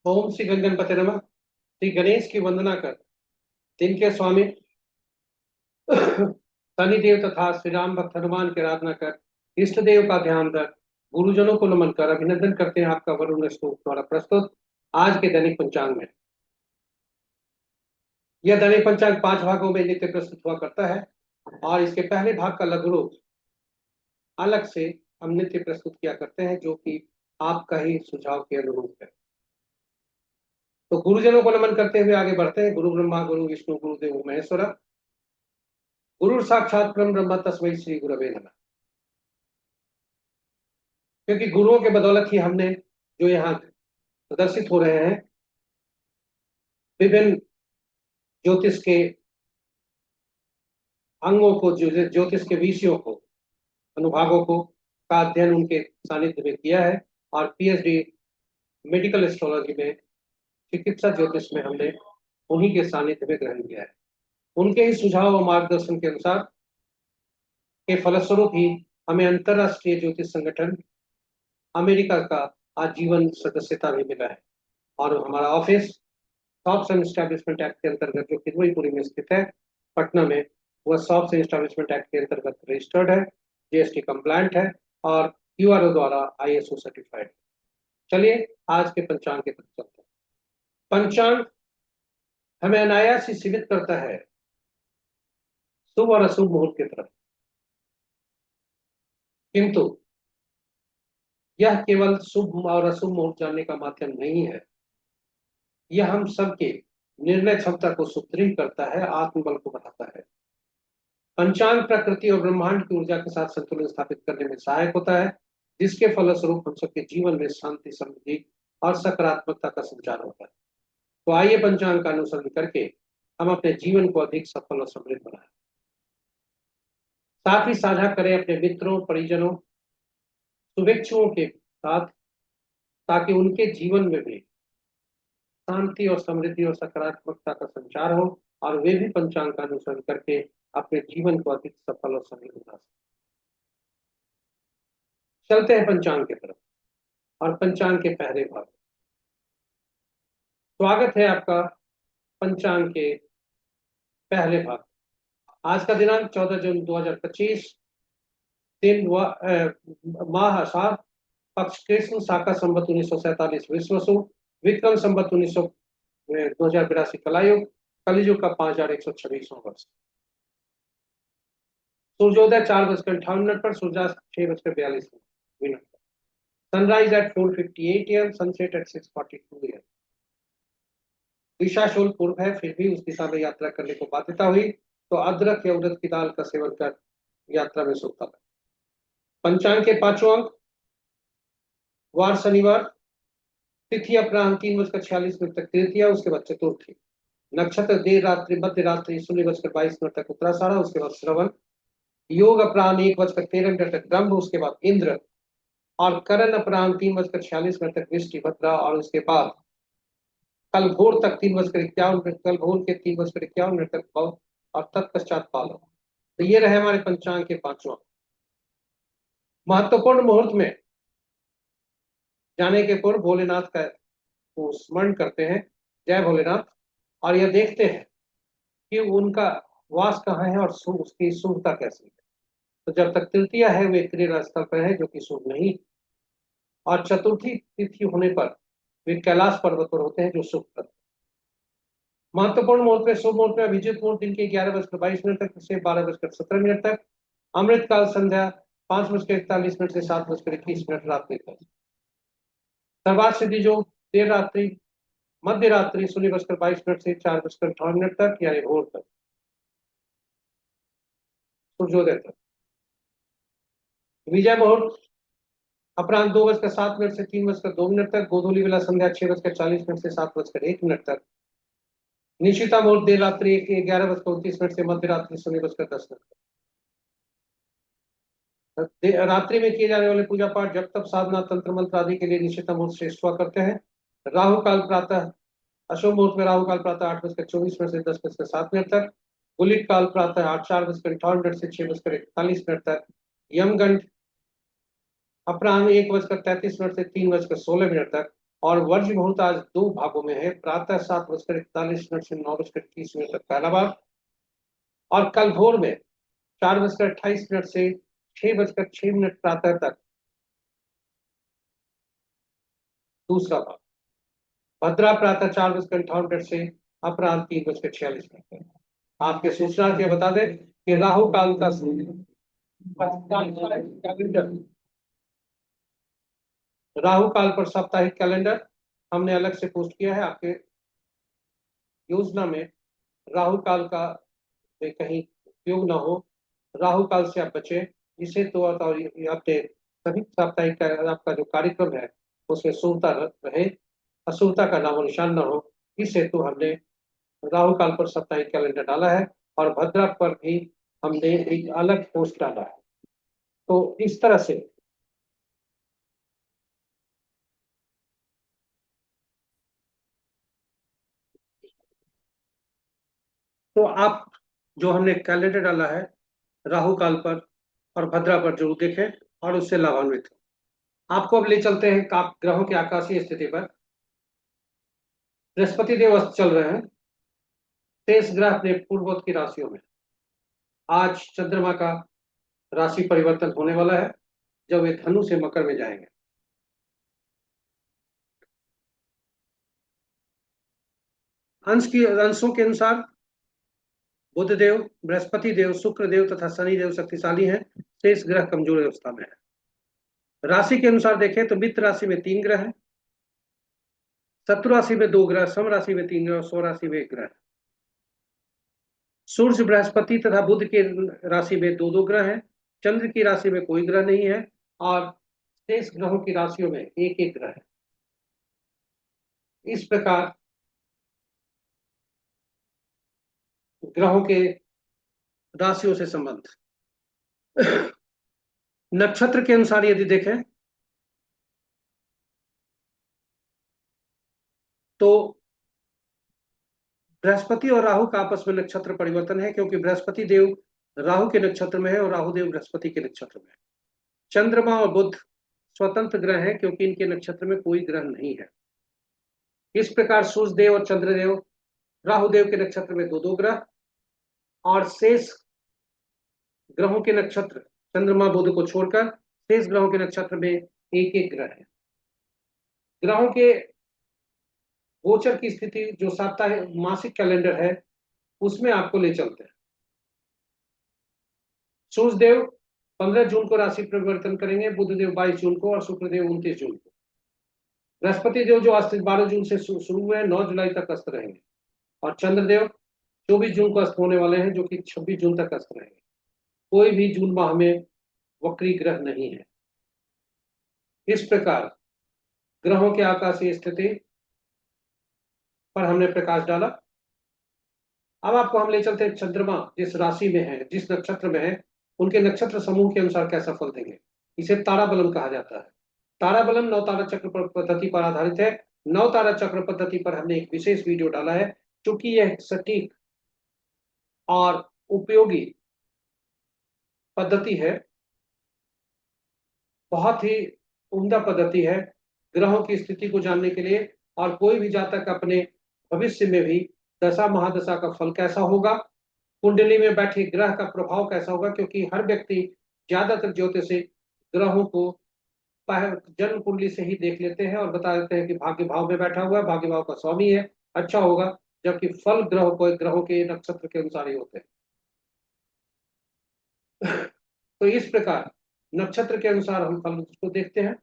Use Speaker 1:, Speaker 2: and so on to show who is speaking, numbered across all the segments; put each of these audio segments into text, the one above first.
Speaker 1: ओम श्री गणपति नमः। श्री गणेश की वंदना कर, दिन के स्वामी शनिदेव तथा श्री राम भक्त हनुमान की आराधना कर, इष्ट देव का ध्यान रख, गुरुजनों को नमन कर अभिनंदन करते हैं आपका वरुण स्तोत्र द्वारा प्रस्तुत आज के दैनिक पंचांग में। यह दैनिक पंचांग 5 भागों में नित्य प्रस्तुत हुआ करता है और इसके पहले भाग का लघु रूप अलग से हम नित्य प्रस्तुत किया करते हैं, जो कि आपका ही सुझाव के अनुरूप है। तो गुरुजनों को नमन करते हुए आगे बढ़ते हैं। गुरु ब्रह्मा गुरु विष्णु गुरुदेव महेश्वरा, गुरु साक्षात परम ब्रह्म तस्मै श्री गुरवे नमः। क्योंकि गुरुओं के बदौलत ही हमने जो यहाँ प्रदर्शित हो रहे हैं विभिन्न ज्योतिष के अंगों को, ज्योतिष के विषयों को, अनुभागों को का अध्ययन उनके सानिध्य में किया है और पीएचडी मेडिकल एस्ट्रोलॉजी में, चिकित्सा ज्योतिष में हमने उन्हीं के सानिध्य में ग्रहण किया है। उनके ही सुझाव और मार्गदर्शन के अनुसार के फलस्वरूप ही हमें अंतरराष्ट्रीय ज्योतिष संगठन अमेरिका का आजीवन सदस्यता भी मिला है और हमारा ऑफिस सॉफ्ट सन एस्टैब्लिशमेंट एक्ट के अंतर्गत, जो किदवईपुरी में स्थित है पटना में, वह सॉफ्ट सन एस्टैब्लिशमेंट एक्ट के अंतर्गत रजिस्टर्ड है, जीएसटी कंप्लायंट है और क्यूआरओ द्वारा आईएसओ सर्टिफाइड। चलिए आज के पंचांग की तरफ चलते हैं। पंचांग हमें अनायास ही सीमित करता है शुभ और अशुभ मुहूर्त की तरफ, किंतु यह केवल शुभ और अशुभ मुहूर्त जानने का माध्यम नहीं है, यह हम सबके निर्णय क्षमता को सुदृढ़ करता है, आत्मबल को बढ़ाता है। पंचांग प्रकृति और ब्रह्मांड की ऊर्जा के साथ संतुलन स्थापित करने में सहायक होता है, जिसके फलस्वरूप हम सबके जीवन में शांति, समृद्धि और सकारात्मकता का संचार होता है। तो आइए पंचांग का अनुसरण करके हम अपने जीवन को अधिक सफल और समृद्ध बनाएं। साथ ही साझा करें अपने मित्रों, परिजनों, शुभेच्छुओं के साथ, ताकि उनके जीवन में भी शांति और समृद्धि और सकारात्मकता का संचार हो और वे भी पंचांग का अनुसरण करके अपने जीवन को अधिक सफल और समृद्ध बना सकें। चलते हैं पंचांग की तरफ और पंचांग के पहले भाग। स्वागत है आपका पंचांग के पहले भाग। आज का दिनांक 14 जून 2025, दिन माह आषाढ़, पक्ष कृष्ण, शाका संवत 1947 विश्वसु, विक्रम संवत 2082 कलायुग, कलियुग का 5126वां वर्ष। सूर्योदय 4:58 पर, सूर्यास्त 6:42 पर, sunrise at 4:58 AM, sunset at 6:42 AM। दिशा शूल पूर्व है, फिर भी उस दिशा में यात्रा करने को बाध्यता हुई तो अदरक या उड़द की दाल का सेवन कर यात्रा में शुभता है। पंचांग के 5वां अंक, वार शनिवार, तिथि अपराह्न 3:46 तक तृतीया, उसके बाद चतुर्थी, नक्षत्र देर रात्रि मध्य रात्रि 0:22 तक उत्तराषाढ़ा, उसके बाद श्रवण, योग अपराह्न 1:13 तक ब्रह्म, उसके बाद इंद्र, और करण अपराह्न 3:46 तक वृष्टिभद्रा, और उसके बाद कल भोर तक 3:51, कल भोर के 3:51 तक बहुत, और तत्पश्चात पालो। तो ये रहे हमारे पंचांग के 5वां। महत्वपूर्ण मुहूर्त में जाने के पूर्व भोलेनाथ का को स्मरण करते हैं, जय भोलेनाथ, और यह देखते हैं कि उनका वास कहाँ है और उसकी शुभता कैसी है। तो जब तक तृतीया है वे क्रीड़ा स्थल पर है, जो कि शुभ नहीं, और चतुर्थी तिथि होने पर वे कैलाश पर्वत पर होते हैं, जो शुभ करते हैं। महत्वपूर्ण मुहूर्त में, शुभ मुहूर्त में अभिजीत मुहूर्त दिन के 11:22 तक से 12:17 तक, अमृत काल संध्या 5:41 से 7:21 रात्रि तक, सर्वार्थ सिद्धि जो देर रात्रि मध्य रात्रि 0:22 से 4:58 तक, यानी भोर तक, सूर्योदय तक। विजय मुहूर्त अपराह्न 2:07 से 3:02 तक, गोधूली बेला संध्या 6:40 से 7:01 तक, निशिता मुहूर्त देर रात्रि 11:29 से मध्य रात्रि 0:10 तक। रात्रि में किए जाने वाले पूजा पाठ, जब तक साधना, तंत्र मंत्र आदि के लिए निशिता मुहूर्त श्रेष्ठ हुआ करते हैं। राहु काल प्रातः, अशुभ मुहूर्त में राहु काल प्रातः 8:24 से 10:07 तक, गुलिक काल प्रातः 4:58 से 6:41 तक, यमगंड अपराह्न 1:33 से 3:16 तक, और वर्ज मुहूर्त आज 2 भागों में है। प्रातः 7:41 से 9:21 तक पहला भाग, और कल भोर में 4:28 से 6:06 प्रातः तक दूसरा भाग। भद्रा प्रातः 4:58 से अपराह्न 3:46 तक। आपके सूचना के बता दें कि राहु काल का कैलेंडर, राहु काल पर साप्ताहिक कैलेंडर हमने अलग से पोस्ट किया है। आपके योजना में राहु काल का में कहीं उपयोग ना हो, राहु काल से आप बचे, जिसे तो और अपने सभी साप्ताहिक का आपका जो कार्यक्रम है उसमें शुभता रहे, अशुभता का नामो निशान न हो, इस हेतु हमने राहु काल पर साप्ताहिक कैलेंडर डाला है। और भद्रा पर भी हमने एक अलग पोस्ट डाला है। तो इस तरह से तो आप जो हमने कैलेंडर डाला है राहु काल पर और भद्रा पर जरूर देखें और उससे लाभान्वित हो। आपको अब ले चलते हैं ग्रहों की आकाशीय स्थिति पर। बृहस्पति देव अस्त चल रहे हैं, शेष ग्रह अपने पूर्वोक्त की राशियों में। आज चंद्रमा का राशि परिवर्तन होने वाला है जब वे धनु से मकर में जाएंगे। अंशों के अनुसार बुध देव, बृहस्पति देव, शुक्र देव तथा शनि देव शक्तिशाली हैं, शेष ग्रह कमजोर अवस्था में है। राशि के अनुसार देखें तो मित्र राशि में 3 ग्रह हैं, शत्रु राशि में 2 ग्रह, सम राशि में 3 ग्रह और स्व राशि में 1 ग्रह। सूर्य, बृहस्पति तथा बुध के राशि में 2-2 ग्रह हैं, चंद्र की राशि में कोई ग्रह नहीं है, और शेष ग्रहों की राशियों में 1-1 ग्रह है। इस प्रकार ग्रहों के राशियों से संबंध। नक्षत्र के अनुसार यदि देखें तो बृहस्पति और राहु का आपस में नक्षत्र परिवर्तन है, क्योंकि बृहस्पति देव राहु के नक्षत्र में है और राहु देव बृहस्पति के नक्षत्र में है। चंद्रमा और बुध स्वतंत्र ग्रह हैं, क्योंकि इनके नक्षत्र में कोई ग्रह नहीं है। इस प्रकार सूर्य देव और चंद्रदेव, राहु देव के नक्षत्र में 2-2 ग्रह, और शेष ग्रहों के नक्षत्र चंद्रमा बुध को छोड़कर शेष ग्रहों के नक्षत्र में 1-1 ग्रह है। ग्रहों के गोचर की स्थिति जो साप्ताहिक मासिक कैलेंडर है उसमें आपको ले चलते हैं। सूर्य देव 15 जून को राशि परिवर्तन करेंगे, बुध देव 22 जून को और शुक्र देव 29 जून को। बृहस्पति देव जो अस्त 12 जून से शुरू हुए 9 जुलाई तक अस्त रहेंगे, और चंद्रदेव 24 जून को अस्त होने वाले हैं, जो कि 26 जून तक अस्त रहेंगे। कोई भी जून माह में वक्री ग्रह नहीं है। इस प्रकार ग्रहों की आकाशीय स्थिति पर हमने प्रकाश डाला। अब आपको हम ले चलते हैं चंद्रमा जिस राशि में है, जिस नक्षत्र में है, उनके नक्षत्र समूह के अनुसार कैसा फल देंगे। इसे ताराबलम कहा जाता है। ताराबलम 9 तारा चक्र पद्धति पर आधारित है। 9 तारा चक्र पद्धति पर हमने एक विशेष वीडियो डाला है, क्योंकि यह सटीक और उपयोगी पद्धति है, बहुत ही उम्दा पद्धति है ग्रहों की स्थिति को जानने के लिए। और कोई भी जातक अपने भविष्य में भी दशा महादशा का फल कैसा होगा, कुंडली में बैठे ग्रह का प्रभाव कैसा होगा, क्योंकि हर व्यक्ति ज्यादातर ज्योतिषी ग्रहों को जन्म कुंडली से ही देख लेते हैं और बता देते हैं कि भाग्य भाव में बैठा हुआ है, भाग्य भाव का स्वामी है, अच्छा होगा, जबकि फल ग्रहों के नक्षत्र के अनुसार ही होते हैं। तो इस प्रकार नक्षत्र के अनुसार हम फल को देखते हैं।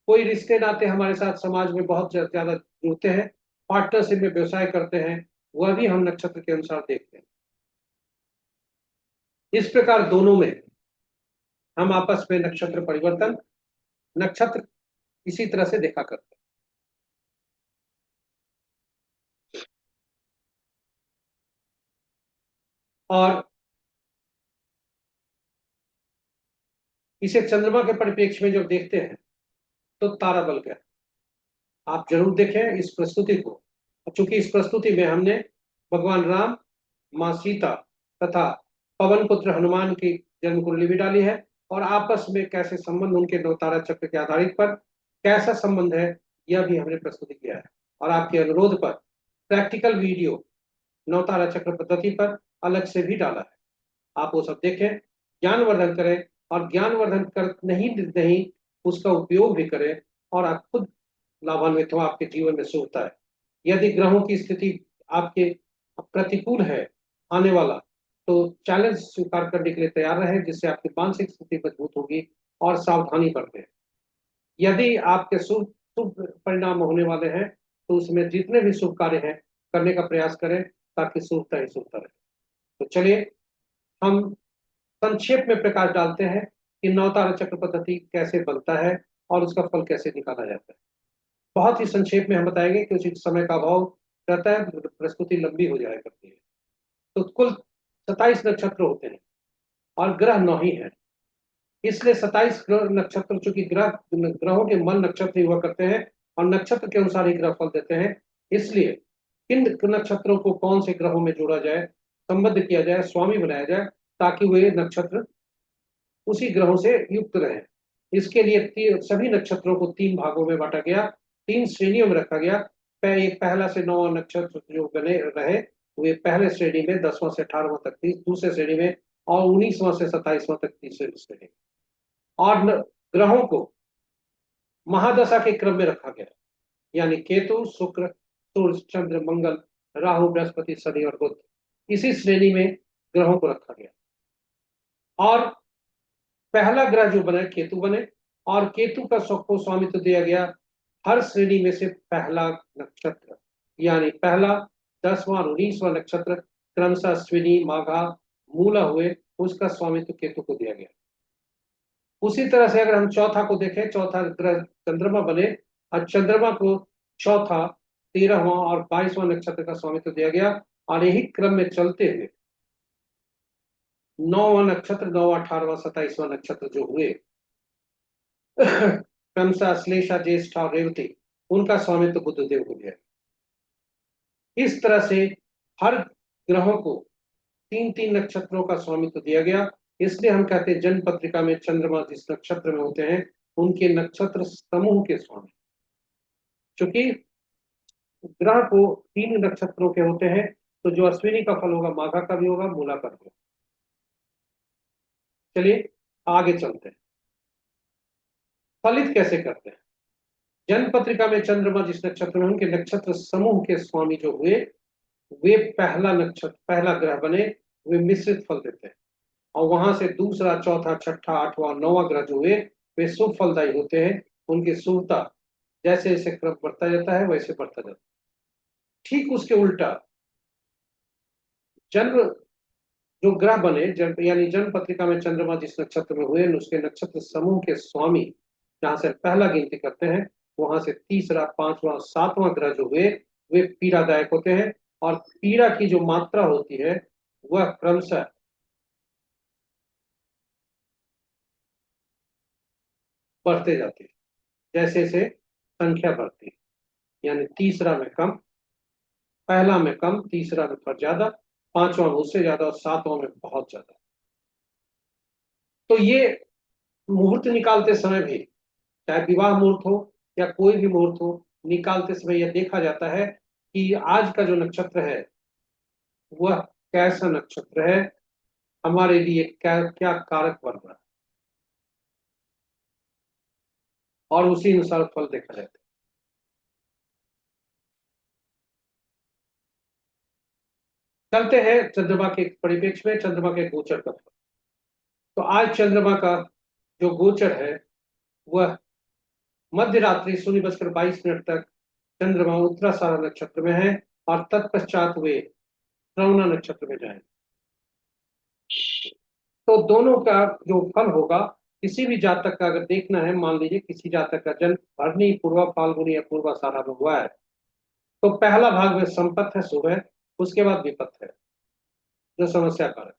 Speaker 1: कोई रिश्ते नाते हमारे साथ समाज में बहुत ज्यादा जुड़ते हैं, पार्टनरशिप में व्यवसाय करते हैं, वह भी हम नक्षत्र के अनुसार देखते हैं। इस प्रकार दोनों में हम आपस में नक्षत्र परिवर्तन, नक्षत्र इसी तरह से देखा करते हैं। और इसे चंद्रमा के परिप्रेक्ष्य में जब देखते हैं तो तारा बल क्या, आप जरूर देखें इस प्रस्तुति को, चूंकि इस प्रस्तुति में हमने भगवान राम, माँ सीता तथा पवन पुत्र हनुमान की जन्म कुंडली भी डाली है, और आपस में कैसे संबंध उनके 9 तारा चक्र के आधारित पर कैसा संबंध है यह भी हमने प्रस्तुत किया है, और आपके अनुरोध पर प्रैक्टिकल वीडियो नवतारा चक्र पद्धति पर अलग से भी डाला है। आप वो सब देखें, ज्ञानवर्धन करें, और ज्ञानवर्धन कर नहीं नहीं उसका उपयोग भी करें, और आप खुद लाभान्वित हो, आपके जीवन में शुभता है। यदि ग्रहों की स्थिति आपके प्रतिकूल है आने वाला, तो चैलेंज स्वीकार करने के लिए तैयार रहे, जिससे आपकी मानसिक स्थिति मजबूत होगी और सावधानी बरतें। यदि आपके शुभ शुभ परिणाम होने वाले हैं, तो उसमें जितने भी शुभ कार्य हैं करने का प्रयास करें, ताकि शुभता ही शुभता रहे। तो चलिए हम संक्षेप में प्रकाश डालते हैं कि नवतारा चक्र पद्धति कैसे बनता है और उसका फल कैसे निकाला जाता है। बहुत ही संक्षेप में हम बताएंगे, क्योंकि समय का अभाव रहता है, प्रस्तुति लंबी हो जाया करती है। तो कुल 27 नक्षत्र होते हैं और ग्रह 9 ही है, इसलिए 27 ग्रह नक्षत्र, चूंकि ग्रहों के मन नक्षत्र ही हुआ करते हैं और नक्षत्र के अनुसार ही ग्रह फल देते हैं, इसलिए किन नक्षत्रों को कौन से ग्रहों में जोड़ा जाए, संबद्ध किया जाए, स्वामी बनाया जाए, ताकि वे नक्षत्र उसी ग्रहों से युक्त रहे। इसके लिए सभी नक्षत्रों को 3 भागों में बांटा गया, 3 श्रेणियों में रखा गया। एक पहला से 9वां नक्षत्र जो बने रहे, वे पहले श्रेणी में 10वां से 18वां तक थी, दूसरे श्रेणी में, और 19वां से 27वां तक तीसरे श्रेणी। और ग्रहों को महादशा के क्रम में रखा गया, यानी केतु, शुक्र, सूर्य, चंद्र, मंगल, राहु, बृहस्पति, शनि और बुध, इसी श्रेणी में ग्रहों को रखा गया। और पहला ग्रह जो बने केतु बने, और केतु का को स्वामित्व दिया गया हर श्रेणी में से पहला नक्षत्र, यानी पहला, 10वां और 19वां नक्षत्र क्रमशः अश्विनी, माघा, मूला हुए, उसका स्वामित्व केतु को दिया गया। उसी तरह से अगर हम चौथा को देखें, चौथा ग्रह चंद्रमा बने, और चंद्रमा को चौथा, 13वां और 22वां नक्षत्र का स्वामित्व दिया गया, और यही क्रम में चलते हुए 9वां नक्षत्र, 9वां, 18वां, 27वां नक्षत्र जो हुए क्रमशः अश्लेषा, ज्येष्ठा और रेवती, उनका स्वामित्व बुधदेव को दिया। इस तरह से हर ग्रहों को 3-3 नक्षत्रों का स्वामित्व दिया गया। इसलिए हम कहते हैं जन्म पत्रिका में चंद्रमा जिस नक्षत्र में होते हैं, उनके नक्षत्र समूह के स्वामी। क्योंकि ग्रह को 3 नक्षत्रों के होते हैं, तो जो अश्विनी का फल होगा माघा का भी होगा, मूला का भी होगा। चलिए आगे चलते हैं, फलित कैसे करते हैं। जन्म पत्रिका में चंद्रमा जिस नक्षत्र में, उनके नक्षत्र समूह के स्वामी जो हुए, वे पहला नक्षत्र, पहला ग्रह बने, वे मिश्रित फल देते हैं। और वहां से दूसरा, चौथा, छठा, 8वां, 9वां ग्रह जो हुए, वे शुभ फलदायी होते हैं। उनकी शुभता जैसे जैसे क्रम बढ़ता जाता है वैसे बढ़ता जाता है। ठीक उसके उल्टा जन्म जो ग्रह बने, यानी जन्म पत्रिका में चंद्रमा जिस नक्षत्र में हुए, उसके नक्षत्र समूह के स्वामी जहां से पहला गिनती करते हैं, वहां से तीसरा, 5वां, 7वां ग्रह जो हुए, वे पीड़ादायक होते हैं। और पीड़ा की जो मात्रा होती है वह क्रमशः बढ़ते जाती है, जैसे जैसे संख्या बढ़ती है। यानी तीसरा में कम, पहला में कम, तीसरा में थोड़ा ज्यादा, 5वां में उससे ज्यादा, और 7वां में बहुत ज्यादा। तो ये मुहूर्त निकालते समय भी, चाहे विवाह मुहूर्त हो या कोई भी मुहूर्त हो, निकालते समय यह देखा जाता है कि आज का जो नक्षत्र है वह कैसा नक्षत्र है, हमारे लिए क्या क्या कारक बन रहा है, और उसी अनुसार फल देखा जाता है। चलते हैं चंद्रमा के परिप्रेक्ष्य में, चंद्रमा के गोचर का फल। तो आज चंद्रमा का जो गोचर है वह मध्य रात्रि 0:22 तक चंद्रमा उत्तराषाढ़ा नक्षत्र में है, और तत्पश्चात वे श्रवणा नक्षत्र में जाएंगे। तो दोनों का जो फल होगा, किसी भी जातक का अगर देखना है, मान लीजिए किसी जातक का जन्म भरनी, पूर्वा फाल्गुनी या पूर्वाषाढ़ा में हुआ है, तो पहला भाग में संपत्ति है, शुभ है, उसके बाद विपत्ति है जो समस्या कारक।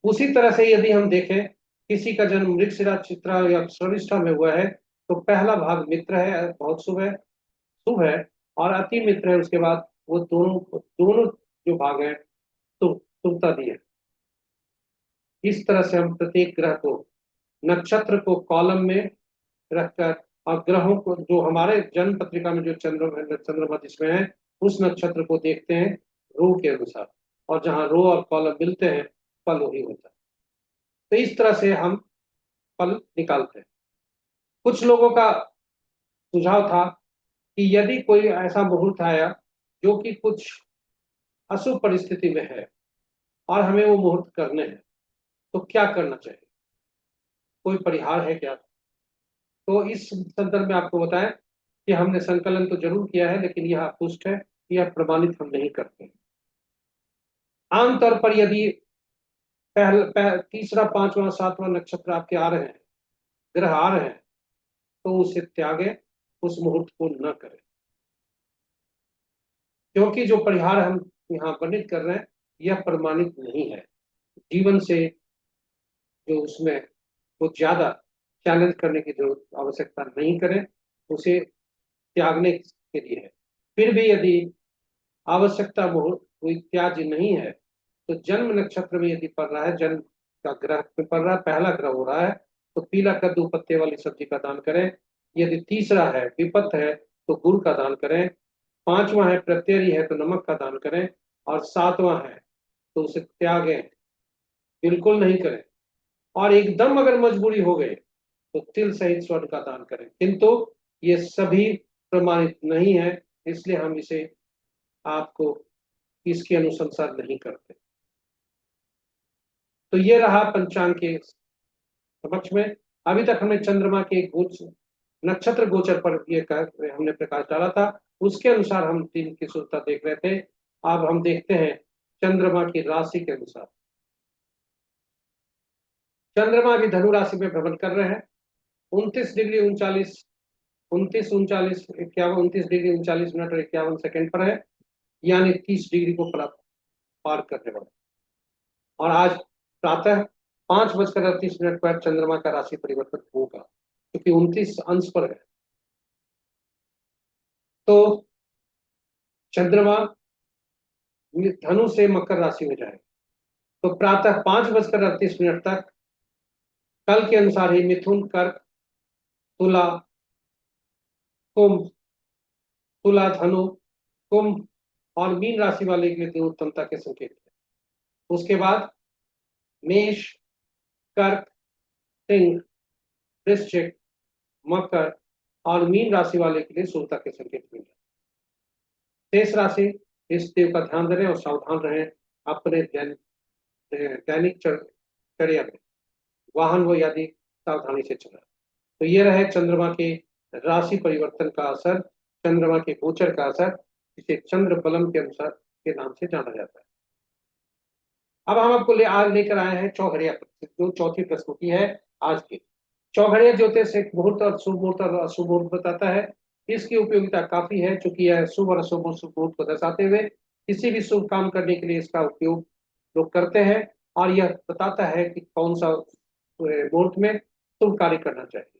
Speaker 1: उसी तरह से यदि हम देखें किसी का जन्म मृगशिरा, चित्रा या शर्मिष्ठा में हुआ है, तो पहला भाग मित्र है, बहुत शुभ है, शुभ है, और अति मित्र है, उसके बाद वो दोनों दोनों जो भाग है शुभ, शुभता दी है। इस तरह से हम प्रत्येक ग्रह को, नक्षत्र को कॉलम में रखकर और ग्रहों को जो हमारे जन्म पत्रिका में जो चंद्रमा जिसमें है उस नक्षत्र को देखते हैं रो के अनुसार, और जहाँ रो और कॉलम मिलते हैं फल वही होता है। तो इस तरह से हम फल निकालते हैं। कुछ लोगों का सुझाव था कि यदि कोई ऐसा मुहूर्त आया जो कि कुछ अशुभ परिस्थिति में है और हमें वो मुहूर्त करने हैं तो क्या करना चाहिए, कोई परिहार है क्या। तो इस संदर्भ में आपको बताएं कि हमने संकलन तो जरूर किया है, लेकिन यह पुष्ट है, यह प्रमाणित हम नहीं करते। आमतौर पर यदि तीसरा पांचवा सातवां नक्षत्र आपके आ रहे हैं, ग्रह आ रहे हैं, तो उसे त्यागे, उस मुहूर्त को न करें, क्योंकि जो परिहार हम यहाँ वर्णित कर रहे हैं यह प्रमाणित नहीं है। जीवन से जो उसमें कुछ ज्यादा चैलेंज करने की जरूरत आवश्यकता नहीं करें, उसे त्यागने के लिए है। फिर भी यदि आवश्यकता मुहूर्त कोई त्याज्य नहीं है तो जन्म नक्षत्र में यदि पड़ रहा है, जन्म का ग्रह में पड़ रहा है, पहला ग्रह हो रहा है, तो पीला कद्दू पत्ते वाली सब्जी का दान करें। यदि तीसरा है विपत्त है तो गुड़ का दान करें। पांचवा है प्रत्ययी है तो नमक का दान करें। और सातवां है तो उसे त्यागें, बिल्कुल नहीं करें। और एकदम अगर मजबूरी हो गई तो तिल सहित स्वर्ण का दान करें, किंतु ये सभी प्रमाणित नहीं है, इसलिए हम इसे आपको इसकी अनुशंसा नहीं करते। तो ये रहा पंचांग के समक्ष में। अभी तक हमने चंद्रमा के नक्षत्र गोचर पर ये हमने प्रकाश डाला था, उसके अनुसार हम दिन की शुद्धता देख रहे थे। अब हम देखते हैं चंद्रमा की राशि के अनुसार। चंद्रमा अभी धनु राशि में भ्रमण कर रहे हैं। 29 डिग्री 39 29 39 51 29 डिग्री 39 मिनट और 51 सेकंड पर है, यानी 30 डिग्री को पार करने वाला। और आज प्रातः 5:38 पर चंद्रमा का राशि परिवर्तन होगा, क्योंकि 29 अंश पर है। तो चंद्रमा धनु से मकर राशि में जाएगा। तो प्रातः 5:38 तक कल के अनुसार ही मिथुन, कर्क, तुला, कुंभ, तुला, धनु, कुंभ और मीन राशि वाले के लिए उत्तमता के संकेत है। उसके बाद मेष, कर्क, सिंह, वृश्चिक, मकर और मीन राशि वाले के लिए शुभता के संकेत मिल रहे हैं। शेष राशि इस देव का ध्यान दें और सावधान रहें अपने दैनिक चर्या में, वाहन वो यदि सावधानी से चला। तो ये रहे चंद्रमा के राशि परिवर्तन का असर, चंद्रमा के गोचर का असर, जिसे चंद्र बलम के अनुसार के नाम से जाना जाता है। अब हम आपको आज लेकर आए हैं चौघड़िया, जो चौथी प्रस्तुति है आज की। चौघड़िया ज्योतिष एक मुहूर्त और शुभ मुहूर्त और अशुभ मुहूर्त बताता है। इसकी उपयोगिता काफी है, चूंकि यह शुभ और अशुभ मुहूर्त को दर्शाते हुए किसी भी शुभ काम करने के लिए इसका उपयोग लोग करते हैं। और यह बताता है कि कौन सा मुहूर्त में शुभ कार्य करना चाहिए।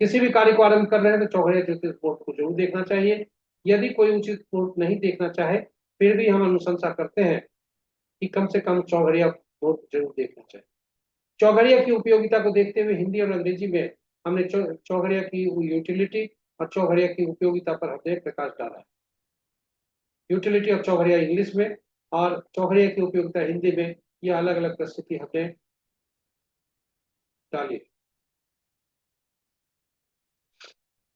Speaker 1: किसी भी कार्य को आरंभ कर रहे हैं तो चौघड़िया ज्योतिष मुहूर्त को जरूर देखना चाहिए। यदि कोई उचित मुहूर्त नहीं देखना चाहे फिर भी हम अनुशंसा करते हैं कि कम से कम चौघड़िया मुहूर्त जरूर देखना चाहिए। चौघड़िया की उपयोगिता को देखते हुए हिंदी और अंग्रेजी में हमने चौघड़िया की यूटिलिटी और चौघड़िया की उपयोगिता पर हमने प्रकाश डाला है। यूटिलिटी ऑफ चौघड़िया इंग्लिश में और चौघड़िया की उपयोगिता हिंदी में, यह अलग अलग प्रस्तुति हमने डाली।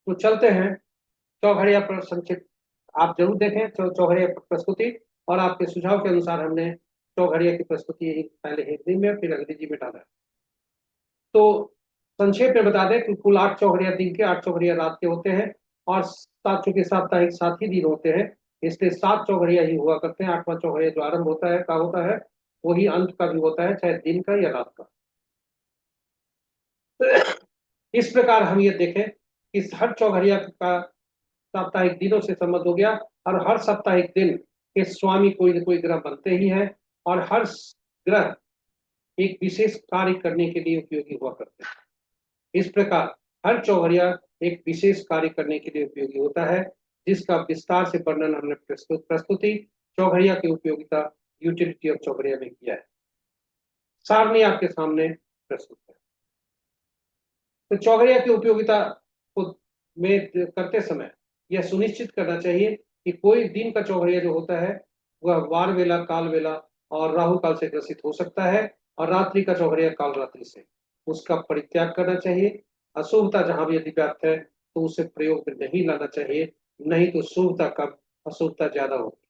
Speaker 1: तो चलते हैं चौघड़िया पर संक्षिप्त आप जरूर देखें चौघड़िया प्रस्तुति, और आपके सुझाव के अनुसार हमने चौघड़िया की प्रस्तुति पहले हिंदी में फिर अंग्रेजी में डाला है। तो संक्षेप में बता दें कि कुल 8 चौघड़िया दिन के, 8 चौघड़िया रात के होते हैं, और 7 चूंकि साप्ताहिक 7 ही दिन होते हैं, इसलिए 7 चौघड़िया ही हुआ करते हैं। 8वां चौघड़िया जो आरंभ होता है का होता है वही अंत का भी होता है, चाहे दिन का या रात का। इस प्रकार हम ये देखें कि हर चौघड़िया का साप्ताहिक दिनों से संबंध हो गया, और हर साप्ताहिक दिन के स्वामी कोई न कोई ग्रह बनते ही है, और हर ग्रह एक विशेष कार्य करने के लिए उपयोगी हुआ करते हैं। इस प्रकार हर चौघड़िया एक विशेष कार्य करने के लिए उपयोगी होता है, जिसका विस्तार से वर्णन हमने प्रस्तुति चौघड़िया की उपयोगिता यूटिलिटी ऑफ चौघड़िया में किया है। सारणी आपके सामने प्रस्तुत है। तो चौघड़िया की उपयोगिता को में करते समय यह सुनिश्चित करना चाहिए कि कोई दिन का चौघड़िया जो होता है वह वार वेला, काल वेला और राहु काल से ग्रसित हो सकता है, और रात्रि का चौघड़िया काल रात्रि से, उसका परित्याग करना चाहिए। अशुभता जहां भी यदि व्याप्त है तो उसे प्रयोग में नहीं लाना चाहिए, नहीं तो शुभता कम, अशुभता ज्यादा होगी।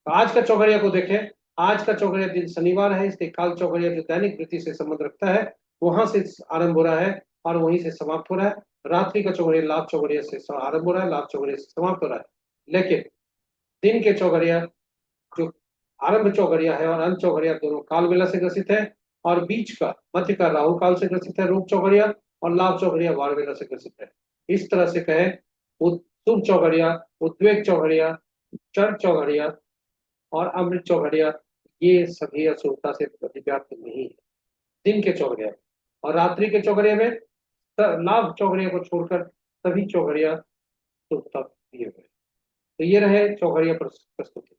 Speaker 1: तो आज का चौघड़िया को देखें। आज का चौघड़िया दिन शनिवार है, इसलिए काल चौघड़िया जो दैनिक वृत्ति से संबंध रखता है वहां से आरंभ हो रहा है और वहीं से समाप्त हो रहा है। रात्रि का चौघड़िया लाभ चौघड़िया से आरंभ हो रहा है, लाभ चौघड़िया से समाप्त हो रहा है। लेकिन दिन के चौघड़िया जो आरंभ चौघड़िया है और अंत चौघड़िया दोनों काल वेला से ग्रसित है, और बीच का मध्य का राहु काल से ग्रसित है रूप चौघड़िया, और लाभ चौघड़िया वार वेला से ग्रसित है। इस तरह से कहें, शुभ चौघड़िया, उद्वेग चौघड़िया, चर चौघड़िया और अमृत चौघड़िया, ये सभी अशुभता से व्याप्त नहीं है दिन के चौघड़िया। और रात्रि के चौघड़िया में लाभ चौघड़िया को छोड़कर सभी चौघड़िया शुभता दिए हुए। तो ये रहे चौघड़िया प्रस्तुति।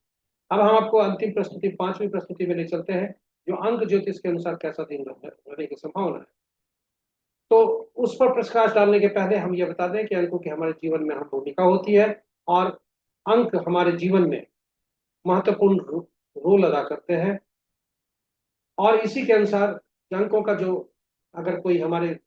Speaker 1: अब हम आपको अंतिम प्रस्तुति, पांचवी प्रस्तुति में ले चलते हैं, जो अंक ज्योतिष के अनुसार कैसा दिन रहने की संभावना है। तो उस पर प्रकाश डालने के पहले हम ये बता दें कि अंकों की हमारे जीवन में अहम भूमिका होती है, और अंक हमारे जीवन में महत्वपूर्ण रोल अदा करते हैं। और इसी के अनुसार अंकों का जो, अगर कोई हमारे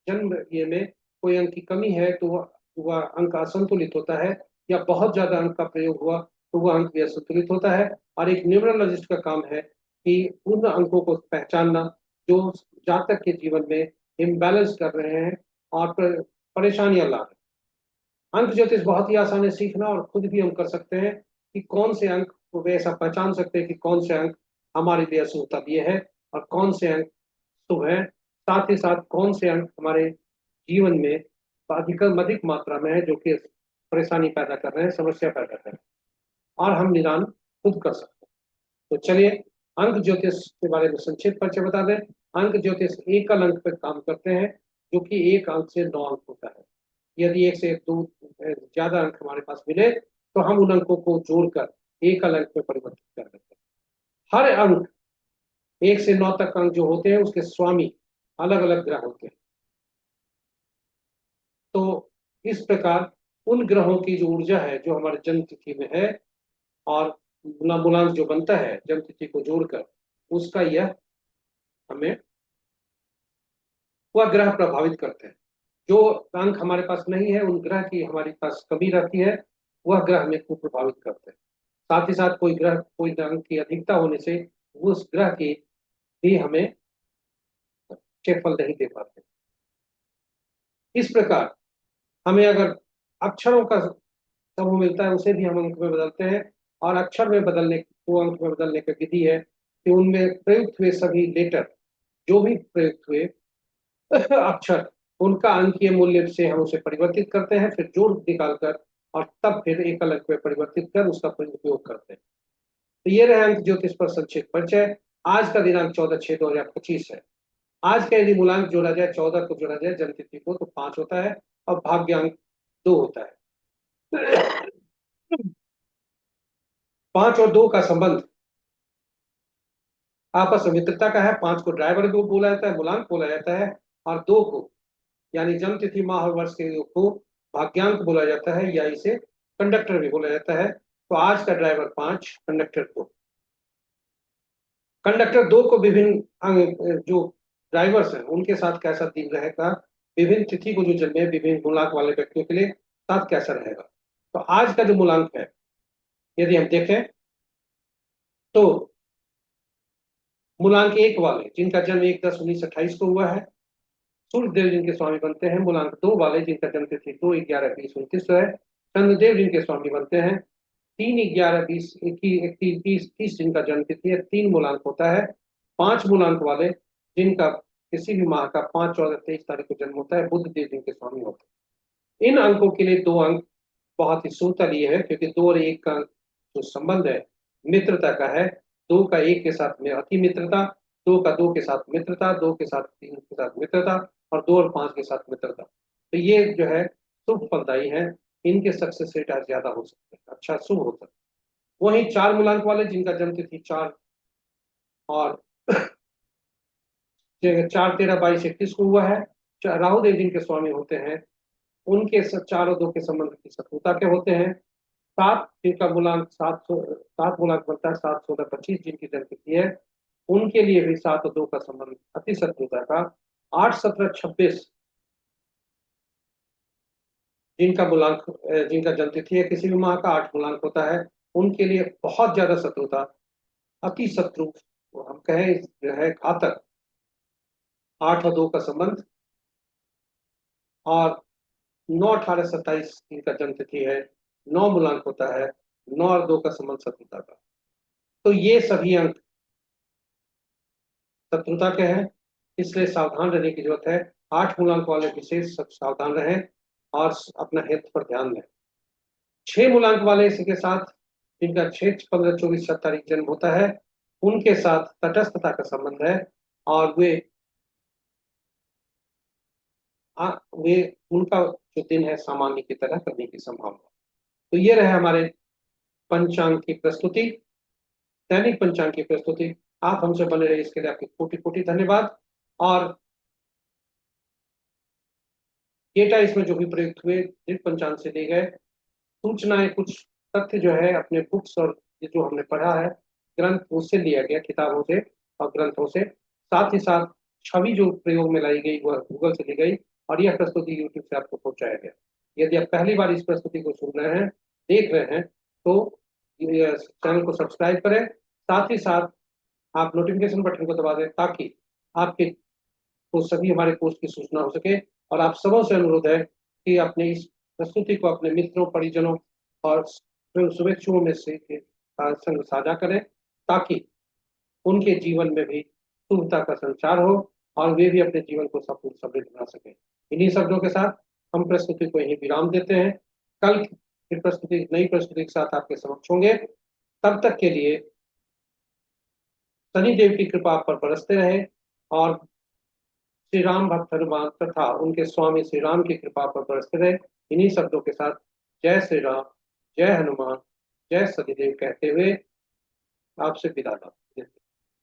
Speaker 1: जन्म ये में कोई अंक की कमी है तो वह अंक असंतुलित होता है, या बहुत ज्यादा अंक का प्रयोग हुआ तो वह अंक भी असंतुलित होता है। और एक न्यूमरोलॉजिस्ट का काम है कि उन अंकों को पहचानना जो जातक के जीवन में इम्बैलेंस कर रहे हैं और परेशानियां ला रहे हैं। अंक ज्योतिष बहुत ही आसान है सीखना, और खुद भी हम कर सकते हैं कि कौन से अंक को वे ऐसा पहचान सकते हैं कि कौन से अंक हमारे लिए अशुभता दिए है और कौन से अंक शुभ है। साथ ही साथ कौन से अंक हमारे जीवन में अधिक मात्रा में है जो कि परेशानी पैदा कर रहे हैं, समस्या पैदा कर रहे हैं, और हम निदान खुद कर सकते हैं। तो चलिए अंक ज्योतिष के बारे में संक्षिप्त परिचय बता दें। अंक ज्योतिष एकल अंक पर काम करते हैं, जो कि एक अंक से 9 अंक होता है। यदि एक से दो ज्यादा अंक हमारे पास मिले तो हम उन अंकों को जोड़कर एकल अंक में परिवर्तित कर देते हैं। हर अंक 1 से 9 तक अंक जो होते हैं उसके स्वामी अलग अलग ग्रह होते हैं। तो इस प्रकार उन ग्रहों की जो ऊर्जा है जो हमारे जन्म तिथि में है, और मूलांक जो बनता है जन्म तिथि को जोड़कर, उसका यह हमें वह ग्रह प्रभावित करते हैं। जो अंक हमारे पास नहीं है, उन ग्रह की हमारे पास कमी रहती है, वह ग्रह हमें खूब प्रभावित करते हैं। साथ ही साथ कोई ग्रह, कोई अंक की अधिकता होने से उस ग्रह की भी हमें अच्छे फल नहीं दे पाते। इस प्रकार हमें अगर अक्षरों का समूह मिलता है उसे भी हम अंक में बदलते हैं, और अक्षर में बदलने को अंक में बदलने की विधि है कि उनमें प्रयुक्त हुए सभी लेटर, जो भी प्रयुक्त हुए अक्षर, उनका अंकीय मूल्य से हम उसे परिवर्तित करते हैं, फिर जोड़ निकालकर, और तब फिर एकल अंक में परिवर्तित कर उसका उपयोग करते हैं। तो ये रहे अंक ज्योतिष पर संक्षिप्त परिचय। आज का दिनांक 14/6/2025 है। आज का यदि मूलांक जोड़ा जाए, 14 को जोड़ा जाए जन्मतिथि को, तो 5 होता है, और भाग्यांक 2 होता है। 5 और 2 का संबंध आपस में मित्रता का है। 5 को ड्राइवर भी बोला जाता है, मूलांक बोला जाता है, और 2 को यानी जन्म तिथि माह और वर्ष के योग को भाग्यांक बोला जाता है, या इसे कंडक्टर भी बोला जाता है। तो आज का ड्राइवर 5, कंडक्टर 2। कंडक्टर 2 को विभिन्न जो ड्राइवर्स हैं उनके साथ कैसा दिन रहेगा, विभिन्न तिथि को जो जन्मे विभिन्न मूलांक वाले व्यक्तियों के लिए साथ कैसा रहेगा। तो आज का जो मूलांक है यदि हम देखें तो मूलांक 1 वाले जिनका जन्म 1/10/1928 को हुआ है, सूर्यदेव जिनके स्वामी बनते हैं। मूलांक 2 वाले जिनका जन्म तिथि 2/11/2029 है, चंद्रदेव जिनके स्वामी बनते हैं। 3/11/20 जिनका जन्म तिथि है, 3 मूलांक होता है। 5 मूलांक वाले जिनका किसी भी माह का 5, 14, 23 तारीख को जन्म होता है, बुध देव जिनके स्वामी होते हैं। इन अंकों के लिए 2 अंक बहुत ही शुभता लिए है, क्योंकि 2 और 1 का जो संबंध है मित्रता का है। 2 का 1 के साथ में अति मित्रता, 2 का 2 के साथ मित्रता, 2 के साथ 3 के साथ मित्रता, और 2 और 5 के साथ मित्रता। तो ये जो है शुभ फलदायी है, इनके सक्सेस रेट आज ज्यादा हो सकते हैं, अच्छा शुभ हो सकता है। वहीं 4 मूलांक वाले जिनका जन्म तिथि 4 और 4/13/22/21 को हुआ है, राहु देव जिनके स्वामी होते हैं, उनके चार और दो के संबंध की शत्रुता के होते हैं। सात जिनका मूलांक 7 मूलांक बनता है, 7 16 25 जिनकी जन्मतिथि है, उनके लिए भी 7 और 2 का संबंध अति शत्रुता का। 8 17 26 जिनका मूलांक जिनका जन्मतिथि है किसी भी माह का 8 मूलांक होता है, उनके लिए बहुत ज्यादा शत्रुता, अति शत्रु, हम कहें जो है घातक, 8 और 2 का संबंध। और 9 18 27 जिनका जन्मतिथि है, 9 मूलांक होता है, 9 और 2 का संबंध शत्रुता का। तो ये सभी अंक शत्रुता के हैं, इसलिए सावधान रहने की जरूरत है। 8 मूलांक वाले विशेष सावधान रहें और अपना हेल्थ पर ध्यान दें। 6 मूलांक वाले इसी के साथ, जिनका 6 15 24 7 तारीख जन्म होता है, उनके साथ तटस्थता का संबंध है। और वे उनका जो दिन है सामान्य की तरह करने की संभावना। तो ये रहे हमारे पंचांग की प्रस्तुति, दैनिक पंचांग की प्रस्तुति। आप हमसे बने रहे इसके लिए आपके कोटि कोटि धन्यवाद। और डेटा इसमें जो भी प्रयुक्त हुए दृढ़ पंचांग से लिए गए, सूचनाएं कुछ तथ्य जो है अपने बुक्स और ये जो हमने पढ़ा है ग्रंथ उससे लिया गया, किताबों से और ग्रंथों से। साथ ही साथ छवि जो प्रयोग में लाई गई वह गूगल से ली गई, और यह प्रस्तुति यूट्यूब से आपको पहुंचाया गया। यदि आप पहली बार इस प्रस्तुति को सुन रहे हैं, देख रहे हैं, तो चैनल को सब्सक्राइब करें। साथ ही साथ आप नोटिफिकेशन बटन को दबा दें ताकि आपके को सभी हमारे कोर्स की सूचना हो सके। और आप सबों से अनुरोध है कि अपने इस प्रस्तुति को अपने मित्रों, परिजनों और शुभेच्छुओं में से के संग साझा करें, ताकि उनके जीवन में भी शुभता का संचार हो और वे भी अपने जीवन को सफल समृद्ध बना सकें। इन्हीं शब्दों के साथ हम प्रस्तुति को यहीं विराम देते हैं। कल फिर प्रस्तुति, नई प्रस्तुति के साथ आपके समक्ष होंगे। तब तक के लिए शनिदेव की कृपा आप पर बरसते रहे, और श्री राम भक्त हनुमान तथा उनके स्वामी श्री राम की कृपा पर बरसते रहे। इन्हीं शब्दों के साथ जय श्री राम, जय हनुमान, जय सतीदेव कहते हुए आपसे विदा लेता हूं।